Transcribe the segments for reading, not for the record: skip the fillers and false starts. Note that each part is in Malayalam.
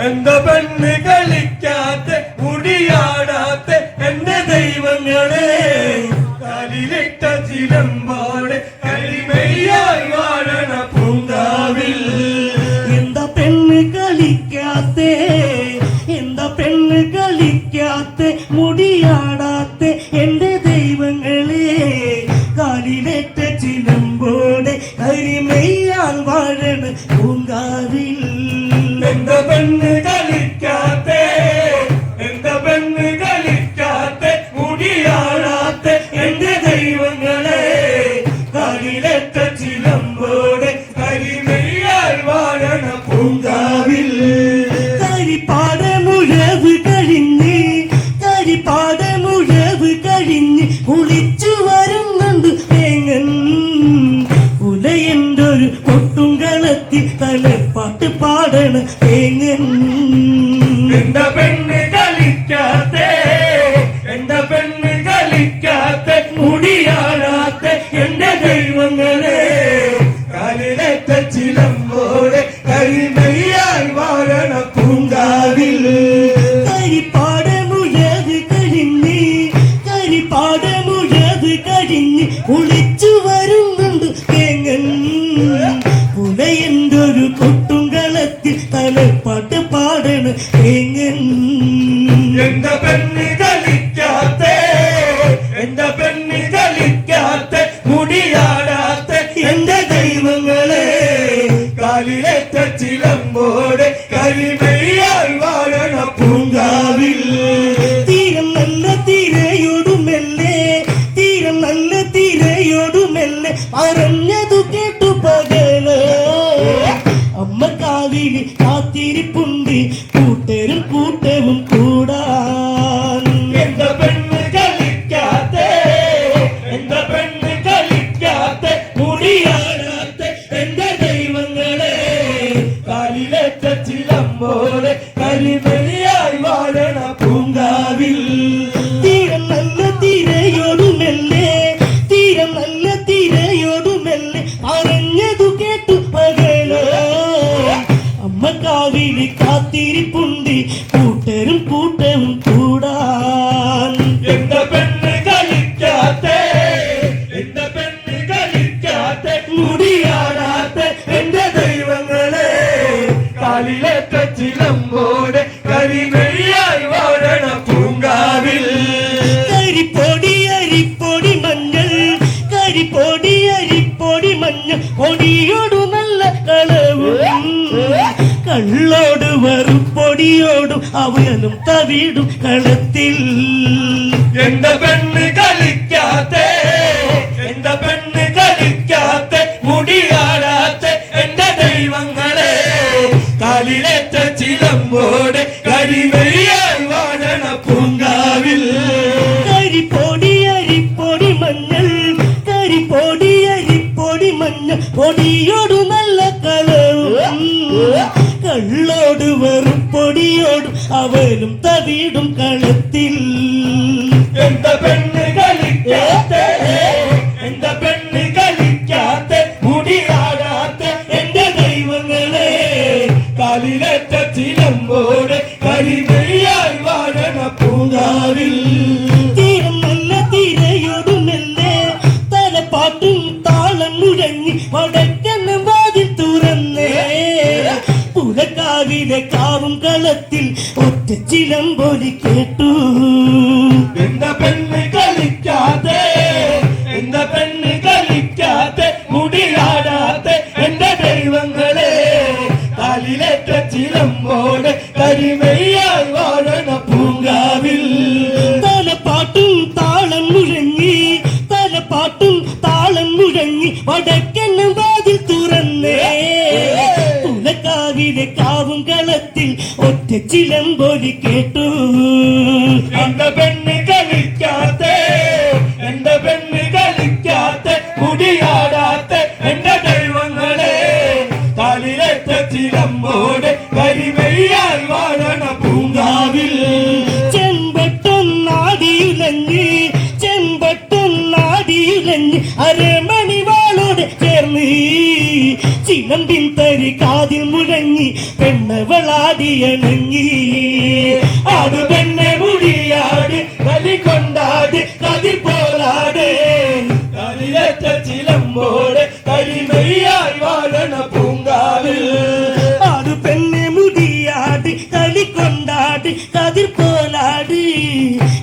എന്താ പെണ്ണ് കളിക്കാത്ത മുടിയാടാത്ത എന്റെ ദൈവങ്ങളെ കാലിലിട്ട ചിലമ്പാട് കരിമയ്യായി വാഴണ പൂങ്കാവിൽ എന്താ പെണ്ണ് കളിക്കാത്ത എന്താ പെണ്ണ് കളിക്കാത്ത മുടിയാടാത്ത എന്റെ ദൈവങ്ങളെ കാലിലേറ്റ ചിലമ്പോടെ കരിമയ്യാൽ വാഴണ പൂങ്കാവിൽ എന്താ പെണ്ണ് കളിക്കാത്ത എന്താ പെണ്ണ് കളിക്കാത്ത മുടിയാടാത്ത എന്റെ ദൈവങ്ങളെ കാലിലേറ്റ ചിലമ്പോടെ കരിമയ്യാൽ വാഴണ പൂങ്കാവിൽ കരിപ്പാടമുഴവ് കഴിഞ്ഞ് കുളിച്ചു വരുന്നുണ്ട് തേങ്ങൻ ഉലയൻ്റെ ഒരു കൊട്ടുംകളത്തിൽ തലപ്പാട്ട് പാടണ തേങ്ങൻ എന്താ പെണ്ണ് കളിക്കാത്ത എന്താ പെണ്ണ് കളിക്കാത്ത മുടിയാടാത്ത എന്റെ ദൈവങ്ങളെ കാലിലേറ്റ ചിലമ്പോടെ കരിമയ്യായി വാഴണ പൂങ്കാവിൽ കരിപ്പാടമുഴവ് കഴിഞ്ഞ് കുളിച്ചു വരുന്നുണ്ട് തേങ്ങൻ പുലയൻ്റെ ഒരു കൊട്ടുംകളത്തിൽ തലപ്പാട്ട് പാടണ തേങ്ങൻ എന്താ പെണ്ണ് കളിക്കാത്ത എന്താ പെണ്ണ് കളിക്കാത്ത മുടിയാടാത്ത എന്റെ ദൈവങ്ങളെ കാലിലേറ്റ ചിലമ്പോടെ കരിമയ്യായി വാഴണ പൂങ്കാവിൽ തീരം നല്ല തിരയോടുമെല്ലെ തീരം നല്ല തിരയോടുമെല്ലെ പറഞ്ഞതു കേട്ടു പകല് അമ്മ കാവില് കാത്തിരിപ്പുണ്ട് കൂട്ടരും കൂട്ടവും കൂടാൻ എന്താ പെണ്ണ് കളിക്കാത്ത എന്താ പെണ്ണ് കളിക്കാത്ത മുടിയാടാത്ത എന്റെ ദൈവങ്ങളെ കാലിലേറ്റ ചിലമ്പോടെ കരിമയ്യായി വാഴണ പൂങ്കാവിൽ തീരം നല്ല തിരയോടുമെല്ലെ തീരം നല്ല തിരയോടുമെല്ലെ പറഞ്ഞതു കേട്ടു പകല് അമ്മ കാവില് കാത്തിരിപ്പുണ്ട് കൂട്ടരും കൂട്ടവും കൂടാൻ എന്താ പെണ്ണ് കളിക്കാത്ത എന്താ പെണ്ണ് കളിക്കാത്ത മുടിയാടാത്ത എന്റെ ദൈവങ്ങളെ കാലിലേറ്റ ചിലമ്പോടെ കരിമയ്യായി വാഴണ പൂങ്കാവിൽ കരിപ്പൊടി അരിപ്പൊടി മഞ്ഞൾ കരിപ്പൊടി അരിപ്പൊടി മഞ്ഞൾ പൊടിയോടു നല്ല കളവും കള്ളോട് വെറുപ്പൊടിയോടും അവനും തവിടും കളത്തിൽ എന്താ പെണ്ണ് കളിക്കാത്ത എന്താ പെണ്ണ് കളിക്കാത്ത മുടിയാടാത്ത എന്റെ ദൈവങ്ങളെ കാലിലേറ്റ ചിലമ്പോടെ കരിമയ്യായി വാഴണ പൂങ്കാവിൽ കരിപ്പൊടി അരിപ്പൊടി മഞ്ഞൾ കരിപ്പൊടി അരിപ്പൊടി മഞ്ഞൾ പൊടിയോടു നല്ല കളവും കള്ളോട് വെറുപ്പൊടിയോടും അവനും തവിടും കളത്തിൽ എന്താ പെണ്ണ് കളിക്കാത്ത എന്താ പെണ്ണ് കളിക്കാത്ത മുടിയാടാത്ത എന്റെ ദൈവങ്ങളെ കാലിലേറ്റ ചിലമ്പോടെ കരിമയ്യായി വാഴണ പൂങ്കാവിൽ തീരം നല്ല തിരയോടുമെല്ലെ തലപ്പാട്ടും താളം മുഴങ്ങി വടക്കൻ വാതിൽ തുറന്നേ പുലക്കാവിലെ കാവും കളത്തിൽ ഒറ്റ ചിലമ്പൊലി കേട്ടു എന്താ പെണ്ണ് കളിക്കാത്ത എന്താ പെണ്ണ് കളിക്കാത്ത മുടിയാടാത്ത എന്റെ ദൈവങ്ങളെ കാലിലേറ്റ ചിലമ്പോടെ കരിമയ്യായി വാഴണ പൂങ്കാവിൽ തലപ്പാട്ടും താളം മുഴങ്ങി തലപ്പാട്ടും താളം മുഴങ്ങി വടക്കൻ വാതിൽ തുറന്നേ പുലക്കാവിലെ കാവും കളത്തിൽ ഒറ്റ ചിലമ്പൊലി കേട്ടു എന്താ പെണ്ണ് കളിക്കാത്ത എന്താ പെണ്ണ് കളിക്കാത്ത മുടിയാടാത്ത എന്റെ ദൈവങ്ങളെ കാലിലേറ്റ ചിലമ്പോടെ കരിമയ്യായി വാഴണ പൂങ്കാവിൽ ചെമ്പട്ടൊന്നാടിയുലഞ്ഞ് ചെമ്പട്ടൊന്നാടിയുലഞ്ഞ് അരമണിവാളോടെ ചേർന്ന് ചിലമ്പിൻ തരി കാതിൽ മുഴങ്ങി പെണ്ണ പെണ്ണവളാടിയണങ്ങി. ആടു പെണ്ണെ മുടിയാട് കലി കൊണ്ടാട് കതിർ പോലാട് കളിലേറ്റ ചിലമ്പോട് കരിമയ്യായി വാഴണ പൂങ്കാവിൽ. ആടു പെണ്ണെ മുടിയാട് കളി കൊണ്ടാട് കതിർ പോലാട്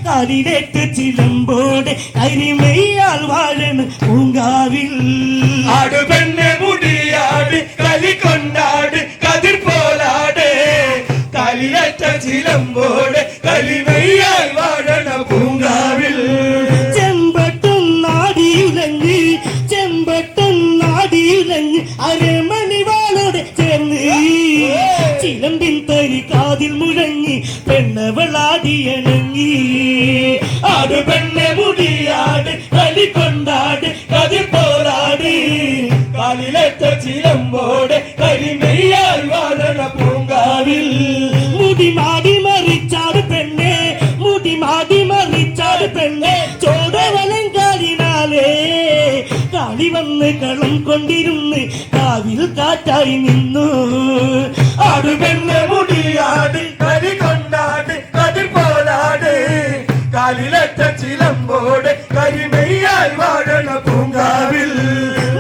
കളിലേറ്റ ചിലമ്പോടെ കരിമയ്യാൽ വാഴണ പൂങ്കാവിൽ. ആടു പെണ്ണെ മുടിയാട് കലി കൊണ്ടാട് കതിർ പോലാട് കളിലേറ്റ ചിലമ്പോട് കരിമയ്യായി വാഴണ പൂങ്കാവിൽ. ചെമ്പട്ടും നാടിയുലഞ്ഞ് ചെമ്പട്ടും നാടിയുലഞ്ഞ് അരമണിവാളോടെ ചേർന്ന് ചിലമ്പിൻ തരി കാതിൽ മുഴങ്ങി പെണ്ണവളാടിയണങ്ങി. ആടു പെണ്ണെ മുടിയാട് കളി കൊണ്ടാട് കതിർ പോലാട് കളിലേറ്റ ചിലമ്പോട് കരിമയ്യായി വാഴണ പൂങ്കാവിൽ. മുടി മാടി മറിച്ചാട് പെണ്ണെ മുടി മാടി മറിച്ചാട് പെണ്ണെ ചോടവലങ്കാലിനാലേ കളി വന്ന് കളം കൊണ്ടിരുന്ന് കാവിൽ കാറ്റായി നിന്നു. ആടു പെണ്ണെ മുടിയാട് കളി കൊണ്ടാട് കതിർ പോലാട് കളിലേറ്റ ചിലമ്പോട് കരിമയ്യായി വാഴണ പൂങ്കാവിൽ.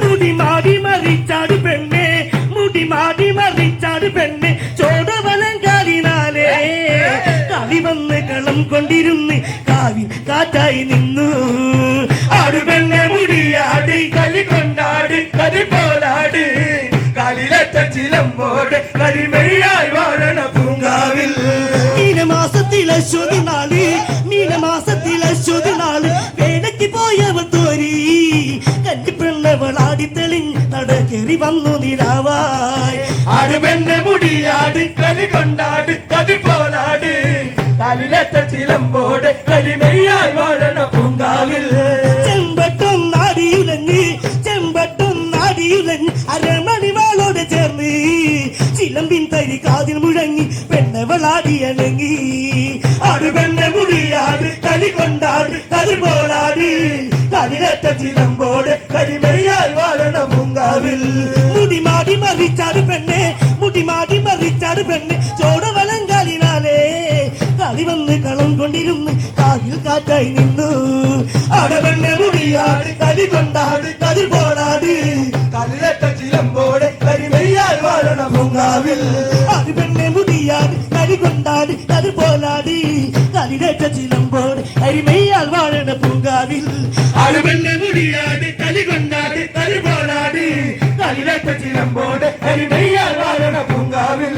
മുടി മാടി മറിച്ചാട് പെണ്ണെ മുടി മാടി മറിച്ചാട് പെണ്ണെ ചോടവലങ്കാലിനാലേ കളി വന്ന് കളം കൊണ്ടിരുന്ന് കാവിൽ കാറ്റായി നിന്നു. ആടു പെണ്ണെ മുടിയാട് കളി കൊണ്ടാട് കതിർ പോലാട് കളിലേറ്റ ചിലമ്പോട് കരിമയ്യായി വാഴണ പൂങ്കാവിൽ. മീനമാസത്തിലെ ശ്രുതിനാള് മീനമാസത്തിലെ ശ്രുതിനാള് വേലയ്ക്ക് പോയവൾ തോരി കന്നി പെണ്ണവളാടി തെളിഞ്ഞ് നടക്കേറി വന്നു നിലാവായി. ആടു പെണ്ണെ മുടിയാട് കളി കൊണ്ടാട് കതിർ പോലാട് കളിലേറ്റ ചിലമ്പോട് കരിമയ്യായി വാഴണ പൂങ്കാവിൽ. ചെമ്പട്ടും നാടിയുലഞ്ഞ് ചെമ്പട്ടും നാടിയുലഞ്ഞ് അരമണിവാളോടെ ചേർന്ന് ചിലമ്പിൻ തരി കാതിൽ മുഴങ്ങി പെണ്ണവളാടിയണങ്ങി. ആടു പെണ്ണെ മുടിയാട് കളി കൊണ്ടാട് കതിർ പോലാട് കളിലേറ്റ ചിലമ്പോട് കരിമയ്യായി വാഴണ പൂങ്കാവിൽ. മുടി മാടി മറിച്ചാട് പെണ്ണെ മുടി മാടി മറിച്ചാട് പെണ്ണെ ചോടവലങ്കാലിനാലേ കളി വന്ന് കളം കൊണ്ടിരുന്ന് കാവിൽ കാറ്റായി നിന്നു. ആടു പെണ്ണെ മുടിയാട് കളി കൊണ്ടാട് കതിർ പോലാട് കളിലേറ്റ ചിലമ്പോട് കരിമയ്യായി വാഴണ പൂങ്കാവിൽ. അത് പെണ്ണെ മുടിയാട് കളി കൊണ്ടാട് അത് പോലാടി കളിലേറ്റ ചിലമ്പോൾ അരിമയാൽ വാഴണ പൂങ്കാവിൽ. ആടു പെണ്ണെ മുടിയാട് കളി കൊണ്ടാട് കതിർ പോലാട് കളിലേറ്റ ചിലമ്പോട് കരിമയ്യായി വാഴണ പൂങ്കാവിൽ.